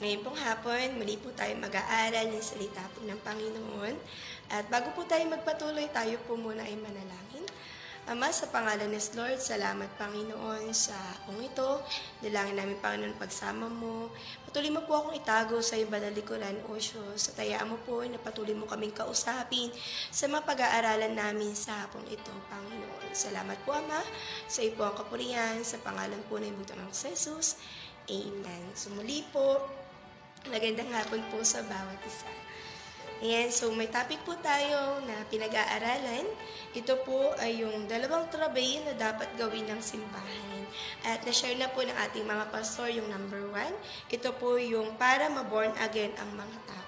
Ngayon pong hapon, muli po tayo mag-aaral ng salita po ng Panginoon. At bago po tayo magpatuloy, tayo po muna ay manalangin. Ama, sa pangalan ni Lord, salamat Panginoon sa akong ito. Dalangin namin Panginoon pagsama mo. Patuloy mo po akong itago sa iyong banal likuran, O Diyos. Sa tayaan mo po na patuloy mo kaming kausapin sa mga pag-aaralan namin sa hapong ito, Panginoon. Salamat po Ama, sa iyo po ang kapurihan, sa pangalan po ng Butang ng Jesus. Amen. Sumuli po, magandang hapon po sa bawat isa. Ayan, so may topic po tayo na pinag-aaralan. Ito po ay yung 2 trabaho na dapat gawin ng simbahan. At na-share na po ng ating mga pastor yung number 1. Ito po yung para ma-born again ang mga tao.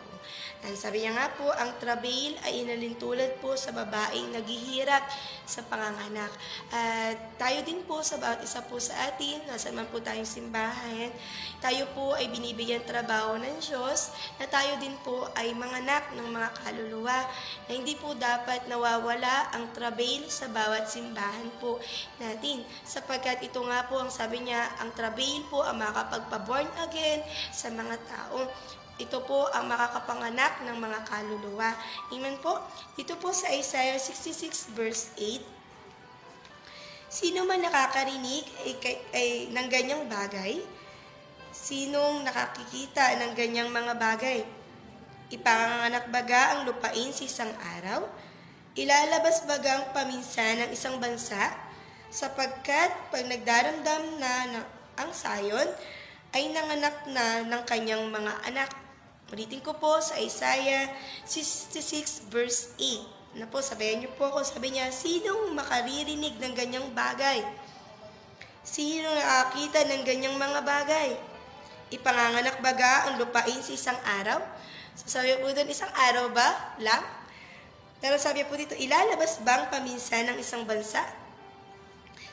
At sabi niya nga po, ang travail ay inalintulad po sa babaeng naghihirap sa panganganak. At tayo din po sa bawat isa po sa atin, nasa man po tayong simbahan, tayo po ay binibigyan trabaho ng Diyos na tayo din po ay manganak ng mga kaluluwa na hindi po dapat nawawala ang travail sa bawat simbahan po natin. Sapagkat ito nga po ang sabi niya, ang travail po ang makakapagpa-born again sa mga tao. Ito po ang makakapanganak ng mga kaluluwa. Amen po. Dito po sa Isaiah 66 verse 8, sino man nakakarinig ng ganyang bagay? Sinong nakakikita ng ganyang mga bagay? Ipanganganak baga ang lupain sa isang araw? Ilalabas bagang paminsan ng isang bansa? Sapagkat pag nagdaramdam na ang sayon, ay nanganak na ng kanyang mga anak. Ulitin ko po sa Isaiah 66 verse 8. Na po, sabayan niyo po ako. Sabi niya, sinong makaririnig ng ganyang bagay? Sino nakakita ng ganyang mga bagay? Ipanganganak baga ang lupain sa isang araw? So, sabi po doon, isang araw ba lang? Pero sabi po dito, ilalabas bang paminsan ng isang bansa?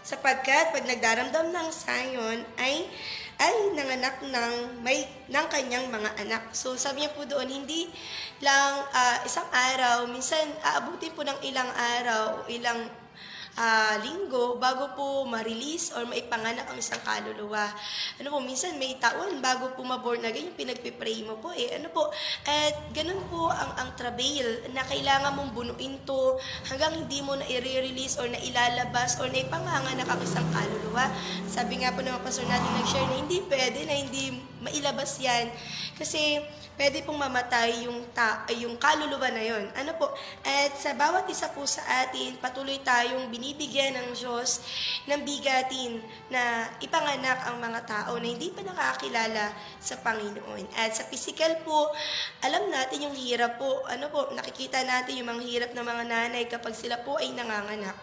Sapagkat pag nagdaramdam ng sayon ay nanganak ng kanyang mga anak. So sabi niya po doon, hindi lang isang araw, minsan aabutin po ng ilang araw o ilang linggo bago po ma-release or maipanganak ang isang kaluluwa. Ano po, minsan may taon bago po ma-born again, yung pinagpipray mo po at ganun po ang travail na kailangan mong bunuin to hanggang hindi mo na i-release or na ilalabas or na ipanganganak ang isang kaluluwa. Sabi nga po ng mga pastor natin nag-share na hindi pwede na hindi mailabas yan kasi pwede pong mamatay yung kaluluwa na yon. Ano po? At sa bawat isa po sa atin, patuloy tayong binibigyan ng Diyos ng bigatin na ipanganak ang mga tao na hindi pa nakakilala sa Panginoon. At sa physical po, alam natin yung hirap po. Nakikita natin yung mga hirap ng mga nanay kapag sila po ay nanganganak.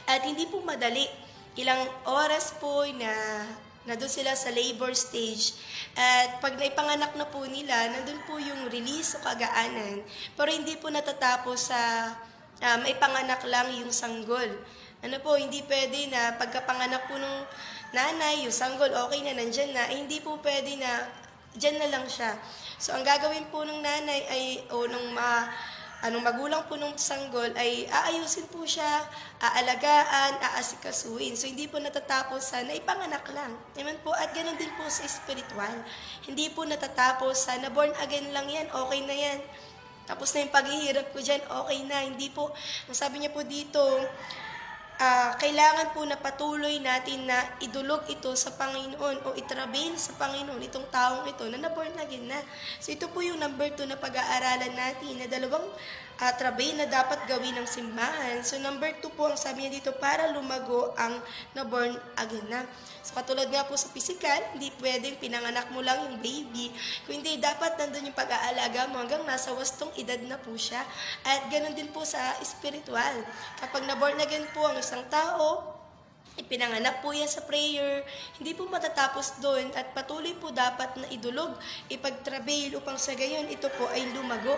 At hindi po madali. Ilang oras po na doon sila sa labor stage. At pag naipanganak na po nila, nandun po yung release o kagaanan. Pero hindi po natatapos sa maipanganak lang yung sanggol. Hindi pwede na pagkapanganak po ng nanay, yung sanggol, okay na, nandyan na. Hindi po pwede na, dyan na lang siya. So, ang gagawin po ng nanay anong magulang po ng sanggol ay aayusin po siya, aalagaan, aasikasuin. So, hindi po natatapos sa naipanganak lang. Amen po. At ganoon din po sa spiritual. Hindi po natatapos sa na-born again lang yan, okay na yan. Tapos na yung paghihirap ko dyan, okay na. Hindi po. Ang sabi niya po dito, kailangan po na patuloy natin na idulog ito sa Panginoon o itrabail sa Panginoon itong taong ito na na-born again na. So ito po yung number 2 na pag-aaralan natin na 2 trabail na dapat gawin ng simbahan. So number 2 po ang sabi niya dito para lumago ang na-born again na. So katulad nga po sa physical, hindi pwedeng pinanganak mo lang yung baby. Kung hindi, dapat nandun yung pag-aalaga mo hanggang nasa wastong edad na po siya. At ganun din po sa spiritual. Kapag na-born again po ang isang tao, ipinanganak po yan sa prayer, hindi po matatapos doon at patuloy po dapat na idulog, ipagtrabail upang sa gayon ito po ay lumago.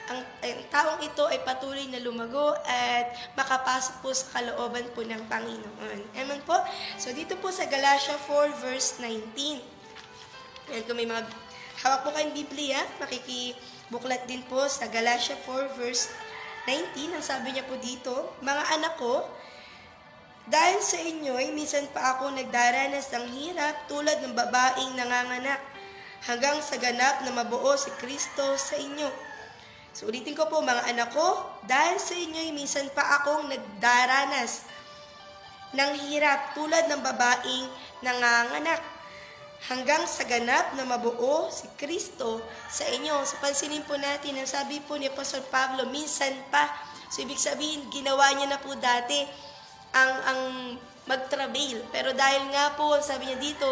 Ang taong ito ay patuloy na lumago at makapasok po sa kalooban po ng Panginoon. Amen po? So dito po sa Galatia 4 verse 19. Yan, kung may mga hawak po kayong Biblia, makikibuklat din po sa Galatia 4 verse 19. Ang sabi niya po dito, mga anak ko, dahil sa inyo, minsan pa ako nagdaranas ng hirap tulad ng babaeng nanganganak. hanggang sa ganap na mabuo si Kristo sa inyo. So ulitin ko po mga anak ko, dahil sa inyo minsan pa akong nagdaranas ng hirap tulad ng babaeng nanganganak, hanggang sa ganap na mabuo si Kristo sa inyo. So pansinin po natin, ang sabi po ni Apostol Pablo, minsan pa. So ibig sabihin, ginawa niya na po dati ang mag-travail. Pero dahil nga po, sabi niya dito,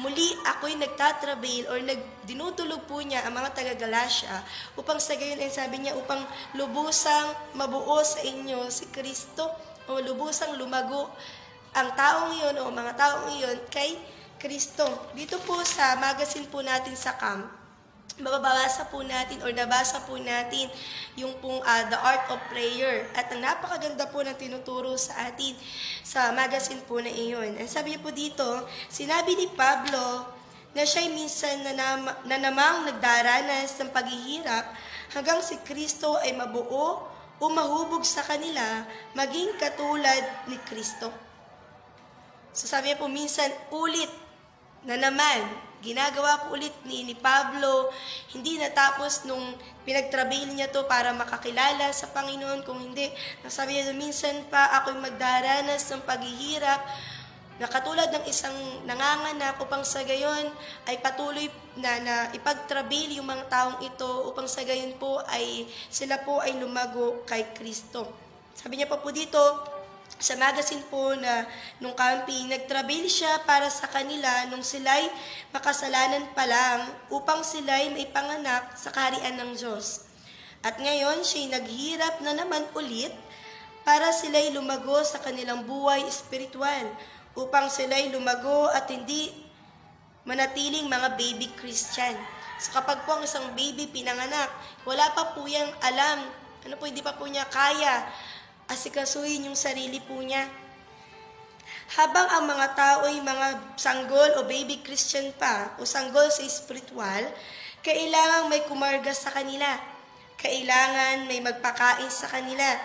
muli ako'y nagtatrabail or dinutulog po niya ang mga taga-Galacia upang sa gayon ay sabi niya, upang lubusang mabuo sa inyo si Kristo o lubusang lumago ang taong iyon o mga taong iyon kay Kristo. Dito po sa magazine po natin sa camp, mababasa po natin or nabasa po natin yung pong The Art of Prayer. At ang napakaganda po ng tinuturo sa atin sa magazine po na iyon. Ang sabi po dito, sinabi ni Pablo na siya'y minsan na namang nagdaranas ng paghihirap hanggang si Kristo ay mabuo o mahubog sa kanila maging katulad ni Kristo. So sabi po minsan ulit na naman, ginagawa po ulit ni Pablo, hindi natapos nung pinagtrabail niya to para makakilala sa Panginoon, kung hindi, nasabi niya, minsan pa ako'y magdaranas ng paghihirap na katulad ng isang nanganganak upang sa gayon ay patuloy na ipagtrabail yung mga taong ito upang sa gayon po ay sila po ay lumago kay Kristo. Sabi niya pa po dito, sa magazine po na nung camping, nagtrabail siya para sa kanila nung sila'y makasalanan pa lang upang sila'y may panganak sa kaharian ng Diyos. At ngayon, siya'y naghirap na naman ulit para sila'y lumago sa kanilang buhay espiritual, upang sila'y lumago at hindi manatiling mga baby Christian. So kapag po ang isang baby pinanganak, wala pa po yang alam, hindi pa po niya kaya asikasuhin yung sarili po niya. Habang ang mga tao ay mga sanggol o baby Christian pa, o sanggol sa espiritual, kailangan may kumarga sa kanila. Kailangan may magpakain sa kanila.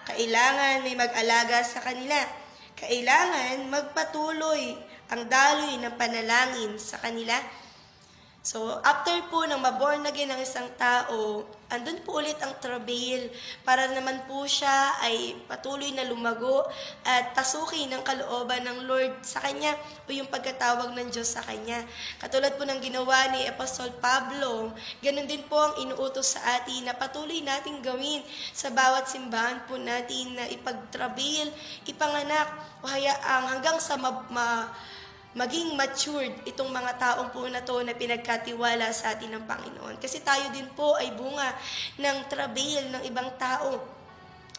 Kailangan may mag-alaga sa kanila. Kailangan magpatuloy ang daloy ng panalangin sa kanila. So, after po ng maborn again ng isang tao, andun po ulit ang travail para naman po siya ay patuloy na lumago at pasukin ng kalooban ng Lord sa kanya o yung pagkatawag ng Diyos sa kanya. Katulad po ng ginawa ni Apostol Pablo, ganun din po ang inuutos sa atin na patuloy nating gawin sa bawat simbahan po natin na ipagtrabail, ipanganak o hayaang hanggang sa maging matured itong mga taong po na to na pinagkatiwala sa atin ng Panginoon. Kasi tayo din po ay bunga ng travail ng ibang tao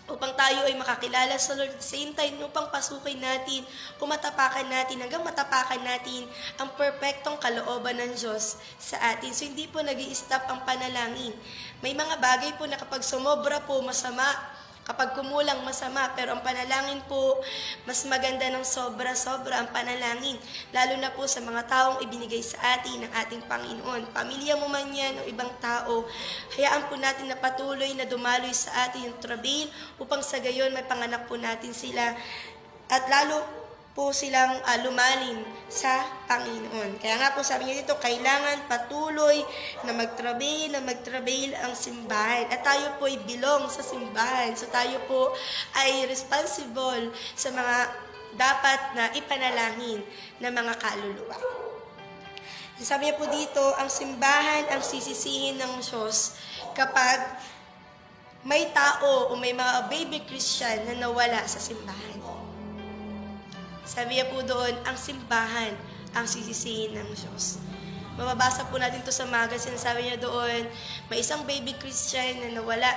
upang tayo ay makakilala sa Lord at the same time upang pasukin natin, matapakan natin, hanggang matapakan natin ang perpektong kalooban ng Diyos sa atin. So hindi po nag-i-stop ang panalangin. May mga bagay po na kapag sumobra po masama, kapag kumulang masama, pero ang panalangin po, mas maganda ng sobra-sobra ang panalangin. Lalo na po sa mga taong ibinigay sa atin ng ating Panginoon. Pamilya mo man yan o ibang tao, hayaan po natin na patuloy na dumaloy sa atin yung travail upang sa gayon may panganak po natin sila. At lalo po silang lumalim sa Panginoon. Kaya nga po sabi niya dito, kailangan patuloy na magtrabail ang simbahan. At tayo po ay belong sa simbahan. So tayo po ay responsible sa mga dapat na ipanalangin ng mga kaluluwa. Sabi niya po dito, ang simbahan ang sisisihin ng Diyos kapag may tao o may mga baby Christian na nawala sa simbahan. Sabi niya po doon, ang simbahan ang sisisihin ng Diyos. Mababasa po natin to sa magazine. Sabi niya doon, may isang baby Christian na nawala,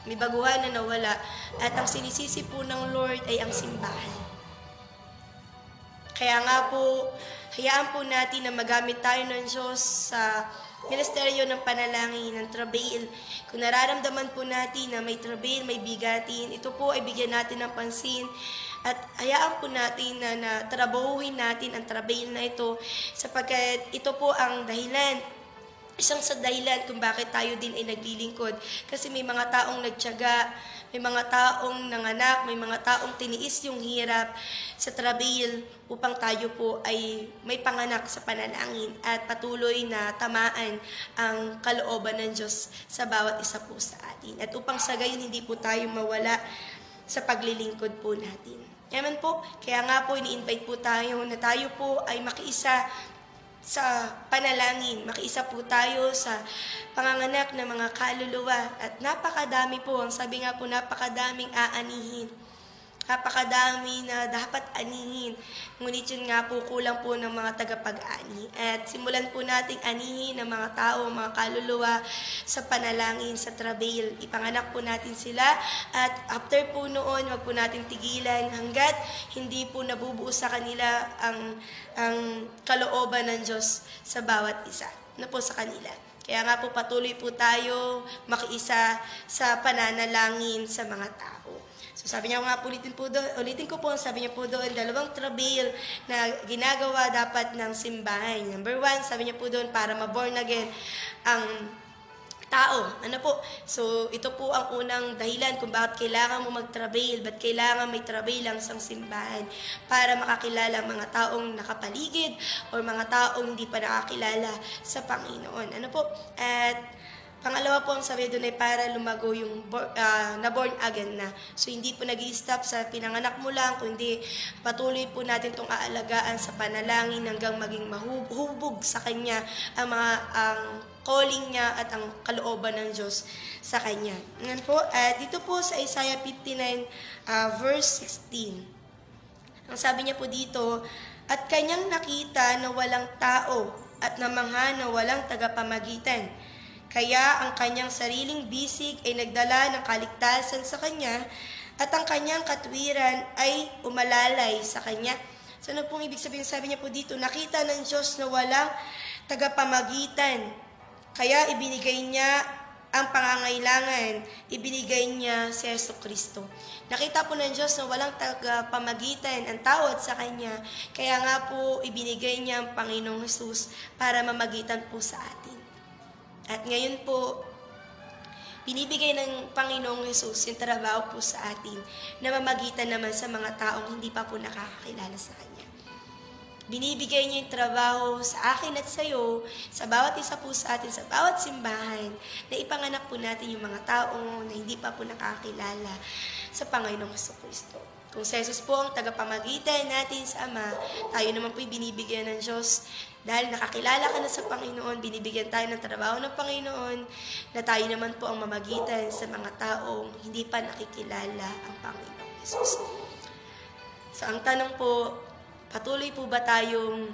may baguhan na nawala, at ang sinisisi po ng Lord ay ang simbahan. Kaya nga po, hayaan po natin na magamit tayo ng Diyos sa ministeryo ng panalangin, ng travail. Kung nararamdaman po natin na may travail, may bigatin, ito po ay bigyan natin ng pansin. At hayaan po natin na trabahuhin natin ang travail na ito sapagkat ito po ang dahilan isang sa dahilan kung bakit tayo din ay naglilingkod. Kasi may mga taong nagtiyaga, may mga taong nanganak, may mga taong tiniis yung hirap sa trabail upang tayo po ay may panganak sa panalangin at patuloy na tamaan ang kalooban ng Diyos sa bawat isa po sa atin. At upang sa gayon hindi po tayo mawala sa paglilingkod po natin. Amen po, kaya nga po ini-invite po tayo na tayo po ay makiisa sa panalangin. Makiisa po tayo sa panganganak ng mga kaluluwa at napakadami po, ang sabi nga po napakadaming aanihin. Napakadami na dapat anihin. Ngunit yun nga po, kulang po ng mga tagapag-ani. At simulan po nating anihin ng mga tao, mga kaluluwa sa panalangin, sa travail. Ipanganak po natin sila at after po noon, wag po natin tigilan hanggat hindi po nabubuo sa kanila ang kalooban ng Diyos sa bawat isa. Na po sa kanila. Kaya nga po patuloy po tayo makiisa sa pananalangin sa mga tao. So sabi niya nga po, ulitin ko po, sabi niya po doon, 2 travail na ginagawa dapat ng simbahan. Number 1, sabi niya po doon, para ma-born again ang tao. Ano po? So ito po ang unang dahilan kung bakit kailangan mo mag-travail, ba't kailangan may travail ang isang simbahan para makakilala ang mga taong nakapaligid o mga taong hindi pa nakakilala sa Panginoon. Ano po? At pangalawa po, ang sabi doon ay para lumago yung na-born again na. So, hindi po nag-i-stop sa pinanganak mo lang, kundi patuloy po natin itong aalagaan sa panalangin hanggang maging mahubog sa Kanya ang calling niya at ang kalooban ng Diyos sa Kanya. Ngayon po, dito po sa Isaiah 59 verse 16. Ang sabi niya po dito, at Kanyang nakita na walang tao at namangha na walang tagapamagitan. Kaya ang kanyang sariling bisig ay nagdala ng kaligtasan sa kanya at ang kanyang katwiran ay umalalay sa kanya. So ano pong ibig sabihin? Sabi niya po dito, nakita ng Diyos na walang tagapamagitan. Kaya ibinigay niya ang pangangailangan, ibinigay niya si Jesucristo. Nakita po ng Diyos na walang tagapamagitan ang tawad sa Kanya. Kaya nga po ibinigay niya ang Panginoong Jesus para mamagitan po sa atin. At ngayon po, binibigay ng Panginoong Jesus yung trabaho po sa atin na mamagitan naman sa mga taong hindi pa po nakakakilala sa Kanya. Binibigay niya yung trabaho sa akin at sa iyo, sa bawat isa po sa atin, sa bawat simbahan, na ipanganak po natin yung mga taong na hindi pa po nakakilala sa Panginoong Jesucristo. Kung si Jesus po ang tagapamagitan natin sa Ama, tayo naman po binibigyan ng Diyos. Dahil nakakilala ka na sa Panginoon, binibigyan tayo ng trabaho ng Panginoon, na tayo naman po ang mamagitan sa mga taong hindi pa nakikilala ang Panginoong Jesus. So ang tanong po, patuloy po ba tayong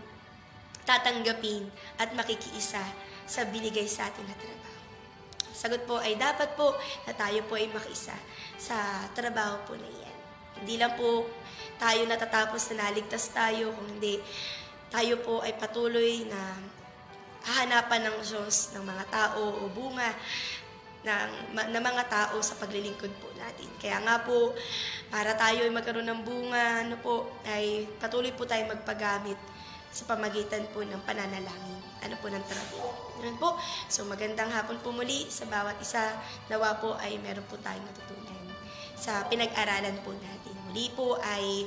tatanggapin at makikiisa sa binigay sa atin na trabaho? Sagot po ay dapat po na tayo po ay makiisa sa trabaho po na iyan. Hindi lang po tayo natatapos na naligtas tayo, kung hindi tayo po ay patuloy na hahanapan ng Diyos ng mga tao o bunga ng mga tao sa paglilingkod po natin. Kaya nga po, para tayo ay magkaroon ng bunga, ay patuloy po tayo magpagamit sa pamagitan po ng pananalangin. Po ng trabaho. Ganun po. So magandang hapon po muli sa bawat isa. Nawa po ay meron po tayong natutunan sa pinag-aralan po natin. Muli po ay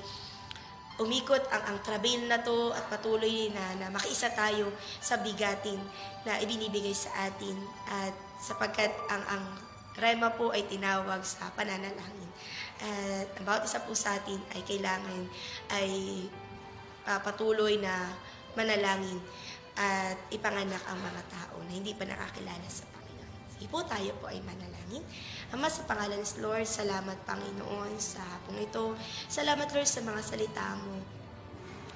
umikot ang trabail na to at patuloy na makiisa tayo sa bigatin na ibinibigay sa atin at sapagkat ang rema po ay tinawag sa pananalangin. At ang bawat isa po sa atin ay kailangan ay patuloy na manalangin at ipanganak ang mga tao na hindi pa nakakilala sa Panginoon. Sige po, tayo po ay manalangin. Ama, sa pangalan ni Lord, salamat Panginoon sa hapong ito. Salamat Lord sa mga salita mo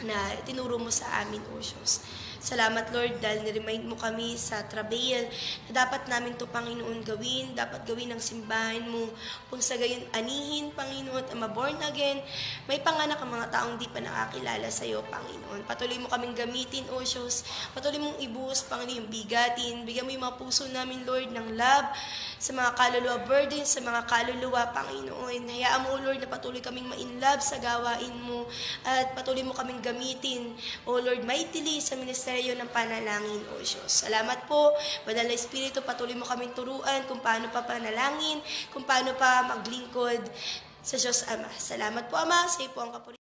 na tinuro mo sa amin, O Diyos. Salamat Lord dahil niremind mo kami sa travail na dapat namin ito Panginoon gawin, dapat gawin ng simbahan mo. Kung sa gayon anihin Panginoon at maborn again, may panganak ang mga taong di pa nakakilala sa iyo Panginoon. Patuloy mo kaming gamitin O Diyos, patuloy mong ibuhos Panginoon yung bigatin, bigyan mo yung mga puso namin Lord ng love sa mga kaluluwa, burden sa mga kaluluwa Panginoon. Hayaan mo Lord na patuloy kaming ma-in love sa gawain mo at patuloy mo kaming gamitin, O Lord, mightily sa ministeryo ng panalangin, O Diyos. Salamat po, Banal na Espiritu, patuloy mo kaming turuan kung paano pa panalangin, kung paano pa maglingkod sa Diyos Ama. Salamat po, Ama, sa iyo po ang kapurihan.